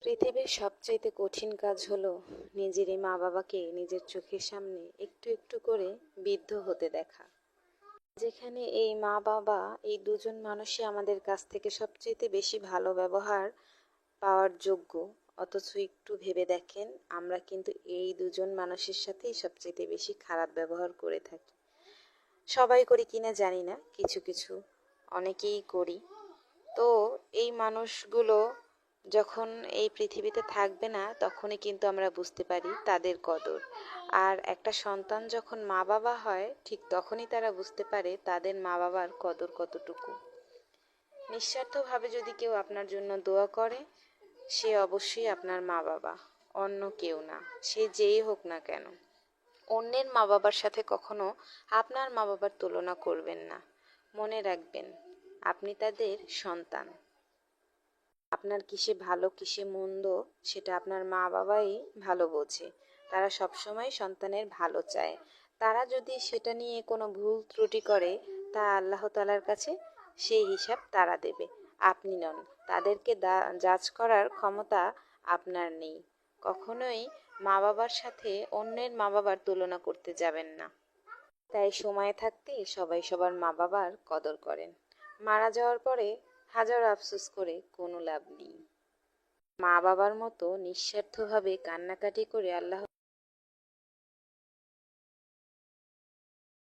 পৃথিবীর সবচাইতে কঠিন কাজ হলো নিজেরই মা বাবাকে নিজের চোখের সামনে একটু একটু করে বৃদ্ধ হতে দেখা। যেখানে এই মা বাবা, এই দুজন মানুষই আমাদের কাছ থেকে সবচাইতে বেশি ভালো ব্যবহার পাওয়ার যোগ্য, অথচ একটু ভেবে দেখেন আমরা কিন্তু এই দুজন মানুষের সাথেই সবচাইতে বেশি খারাপ ব্যবহার করে থাকি। সবাই করি কিনা জানি না, কিছু কিছু অনেকেই করি। তো এই মানুষগুলো যখন এই পৃথিবীতে থাকবে না তখনই কিন্তু আমরা বুঝতে পারি তাদের কদর। আর একটা সন্তান যখন মা বাবা হয় ঠিক তখনই তারা বুঝতে পারে তাদের মা বাবার কদর কতটুকু। নিঃস্বার্থভাবে যদি কেউ আপনার জন্য দোয়া করে, সে অবশ্যই আপনার মা বাবা, অন্য কেউ না, সে যেই হোক না কেন। অন্যের মা বাবার সাথে কখনো আপনার মা বাবার তুলনা করবেন না। মনে রাখবেন আপনি তাদের সন্তান। আপনার কিসে ভালো কিসে মন্দ সেটা আপনার মা বাবাই ভালো বোঝে। তারা সবসময় সন্তানের ভালো চায়। তারা যদি সেটা নিয়ে কোনো ভুল ত্রুটি করে, তা আল্লাহ তাআলার কাছে সেই হিসাব তারা দেবে, আপনি নন। তাদেরকে জাজ করার ক্ষমতা আপনার নেই। কখনোই মা বাবার সাথে অন্যের মা বাবার তুলনা করতে যাবেন না। তাই সময় থাকতে সবাই সবার মা বাবার কদর করেন। মারা যাওয়ার পরে হাজার আফসোস করে কোনো লাভ নেই। মা বাবার মতো নিঃস্বার্থভাবে কান্নাকাটি করে আল্লাহ